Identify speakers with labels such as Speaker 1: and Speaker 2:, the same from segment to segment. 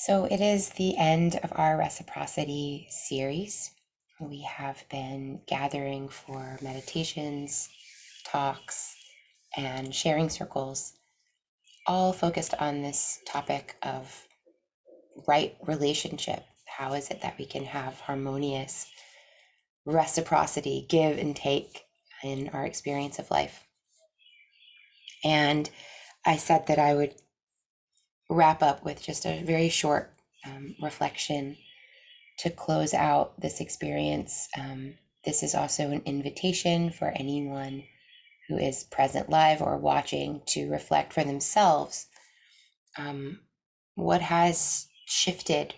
Speaker 1: So it is the end of our Reciprocity series. We have been gathering for meditations, talks, and sharing circles, all focused on this topic of right relationship. How is it that we can have harmonious reciprocity, give and take in our experience of life? And I said that I would wrap up with just a very short reflection to close out this experience. This is also an invitation for anyone who is present live or watching to reflect for themselves. What has shifted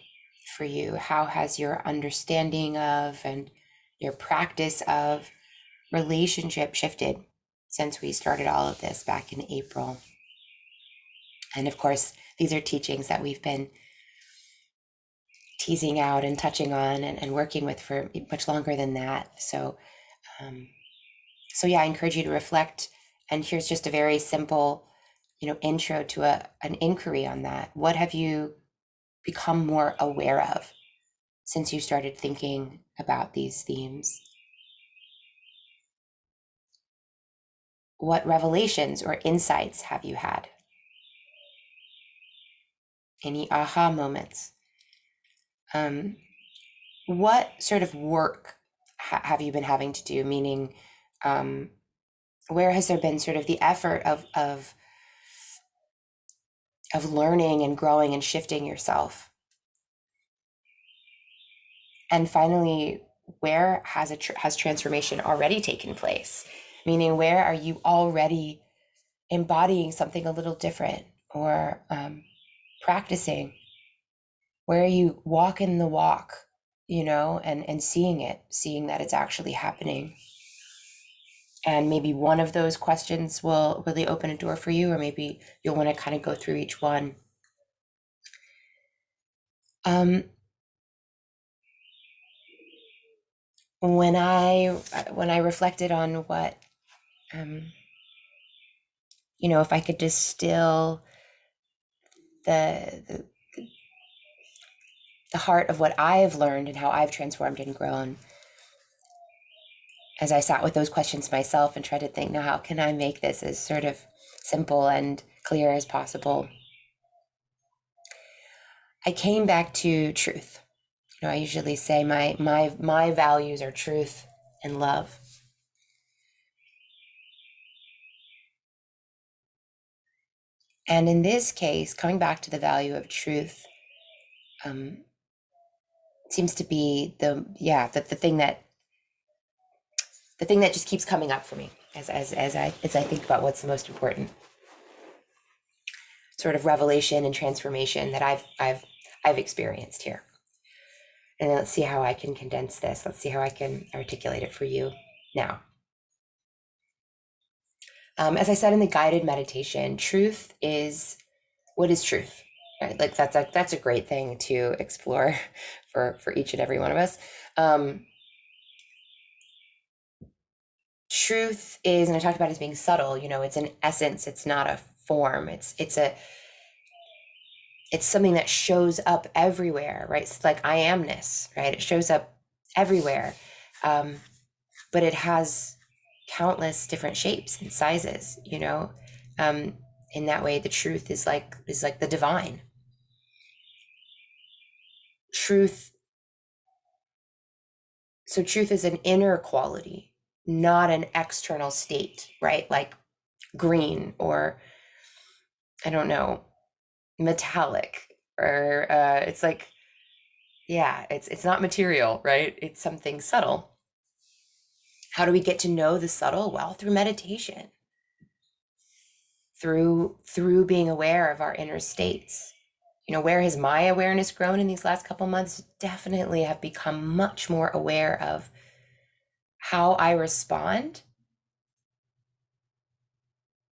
Speaker 1: for you? How has your understanding of and your practice of relationship shifted since we started all of this back in April? And of course, these are teachings that we've been teasing out and touching on and working with for much longer than that. So yeah, I encourage you to reflect. And here's just a very simple, intro to an inquiry on that. What have you become more aware of since you started thinking about these themes? What revelations or insights have you had? Any aha moments? What sort of work have you been having to do? Meaning, where has there been sort of the effort of learning and growing and shifting yourself? And finally, where has transformation already taken place? Meaning, where are you already embodying something a little different or practicing? Where are you walking the walk, and seeing that it's actually happening? And maybe one of those questions will really open a door for you, or maybe you'll want to kind of go through each one. When I reflected on what, if I could distill the heart of what I've learned and how I've transformed and grown, as I sat with those questions myself and tried to think, now how can I make this as sort of simple and clear as possible? I came back to truth. I usually say my values are truth and love. And in this case, coming back to the value of truth, seems to be the thing that just keeps coming up for me as I think about what's the most important sort of revelation and transformation that I've experienced here. And let's see how I can condense this. Let's see how I can articulate it for you now. As I said in the guided meditation, truth is, what is truth? Right? Like that's a great thing to explore for each and every one of us. Truth is, and I talked about it as being subtle, it's an essence, it's not a form. It's something that shows up everywhere, right? It's like I amness, right? It shows up everywhere. But it has countless different shapes and sizes, in that way, the truth is like the divine. Truth is an inner quality, not an external state, right? Like green or, I don't know, metallic, or it's like, yeah, it's not material, right? It's something subtle. How do we get to know the subtle? Well, through meditation, through being aware of our inner states. Where has my awareness grown in these last couple months? Definitely have become much more aware of how I respond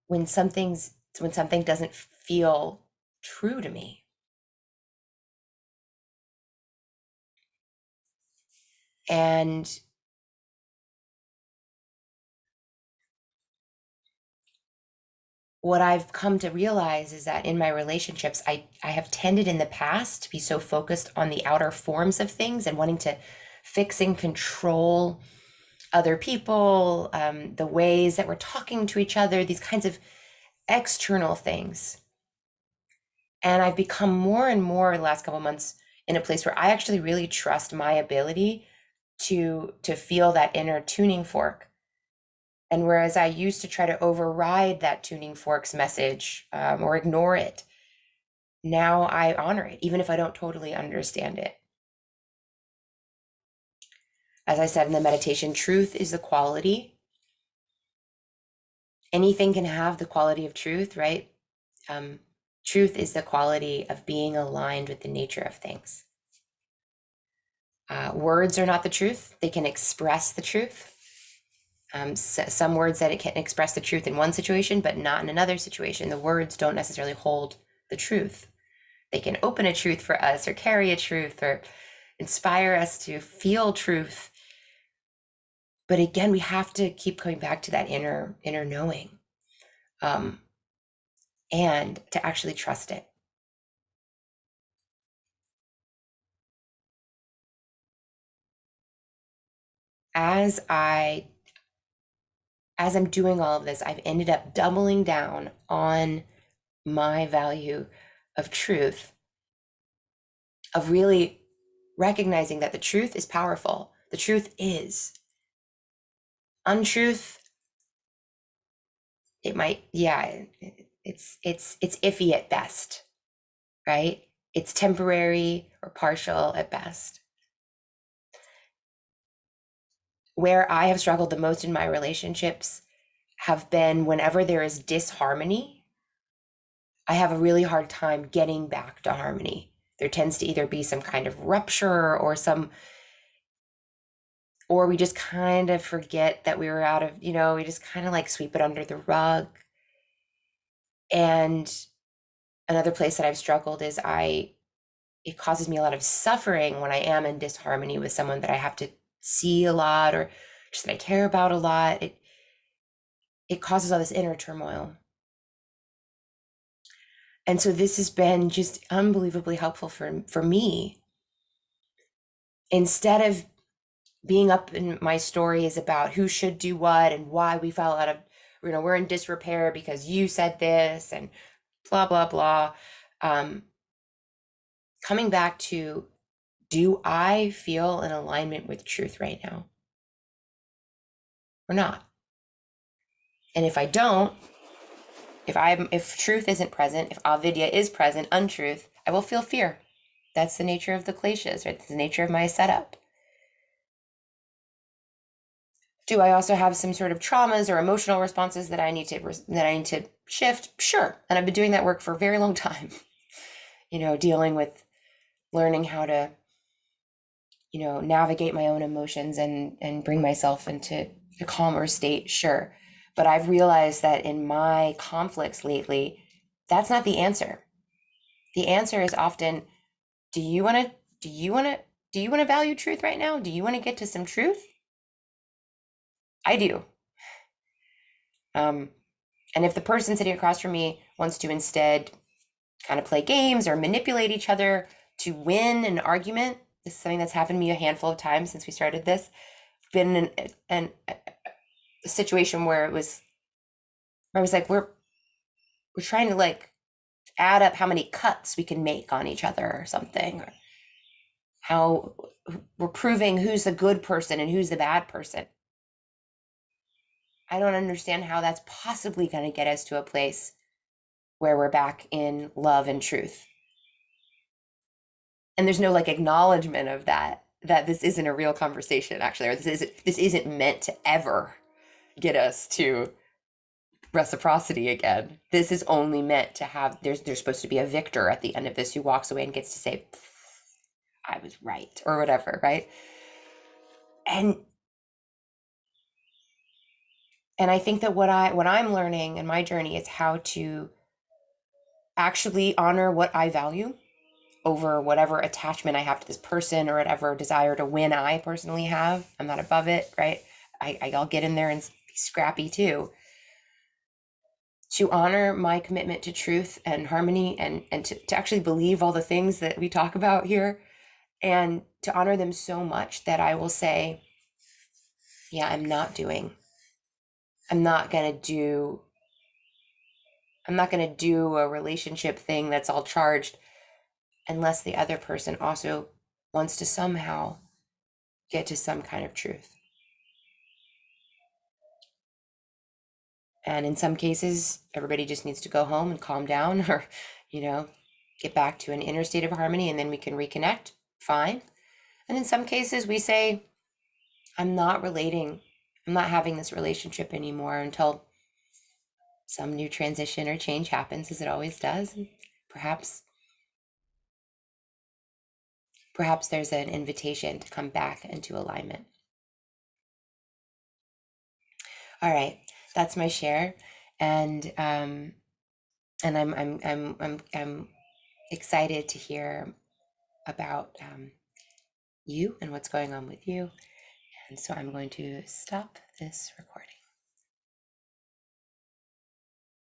Speaker 1: when something doesn't feel true to me. And what I've come to realize is that in my relationships, I have tended in the past to be so focused on the outer forms of things and wanting to fix and control other people, the ways that we're talking to each other, these kinds of external things. And I've become more and more the last couple of months in a place where I actually really trust my ability to feel that inner tuning fork. And whereas I used to try to override that tuning fork's message, or ignore it, now I honor it, even if I don't totally understand it. As I said in the meditation, truth is the quality. Anything can have the quality of truth, right? Truth is the quality of being aligned with the nature of things. Words are not the truth. They can express the truth. Some words that it can express the truth in one situation, but not in another situation. The words don't necessarily hold the truth. They can open a truth for us, or carry a truth, or inspire us to feel truth. But again, we have to keep coming back to that inner knowing, and to actually trust it. As I as I'm doing all of this, I've ended up doubling down on my value of truth, of really recognizing that the truth is powerful. The truth is. Untruth, it might, yeah, it's iffy at best, right? It's temporary or partial at best. Where I have struggled the most in my relationships have been whenever there is disharmony. I have a really hard time getting back to harmony. There tends to either be some kind of rupture or we just kind of forget that we were out of, we just kind of like sweep it under the rug. And another place that I've struggled is it causes me a lot of suffering when I am in disharmony with someone that I have to see a lot, or just that I care about a lot. It causes all this inner turmoil. And so this has been just unbelievably helpful for me. Instead of being up in my story is about who should do what and why we fell out of, we're in disrepair because you said this and blah, blah, blah. Coming back to, do I feel in alignment with truth right now or not? And if I don't, if truth isn't present, if avidya is present, untruth, I will feel fear. That's the nature of the kleshas, right? That's the nature of my setup. Do I also have some sort of traumas or emotional responses that I need to shift? Sure. And I've been doing that work for a very long time. Dealing with learning how to, navigate my own emotions and bring myself into a calmer state. Sure. But I've realized that in my conflicts lately, that's not the answer. The answer is often, do you want to value truth right now? Do you want to get to some truth? I do. And if the person sitting across from me wants to instead kind of play games or manipulate each other to win an argument, this is something that's happened to me a handful of times since we started this. Been in a situation where I was like, we're trying to like add up how many cuts we can make on each other or something, or how we're proving who's the good person and who's the bad person. I don't understand how that's possibly going to get us to a place where we're back in love and truth. And there's no like acknowledgement of that this isn't a real conversation actually, or this isn't meant to ever get us to reciprocity again. This is only meant to have, there's supposed to be a victor at the end of this who walks away and gets to say, I was right, or whatever, right? And I think that what I'm learning in my journey is how to actually honor what I value over whatever attachment I have to this person or whatever desire to win I personally have. I'm not above it, right? I'll get in there and be scrappy too. to honor my commitment to truth and harmony, and to actually believe all the things that we talk about here, and to honor them so much that I will say, yeah, I'm not going to do a relationship thing that's all charged unless the other person also wants to somehow get to some kind of truth. And in some cases, everybody just needs to go home and calm down, or, get back to an inner state of harmony, and then we can reconnect. Fine. And in some cases, we say, I'm not having this relationship anymore until some new transition or change happens, as it always does. And perhaps there's an invitation to come back into alignment. All right, that's my share, and I'm excited to hear about you and what's going on with you. And so I'm going to stop this recording.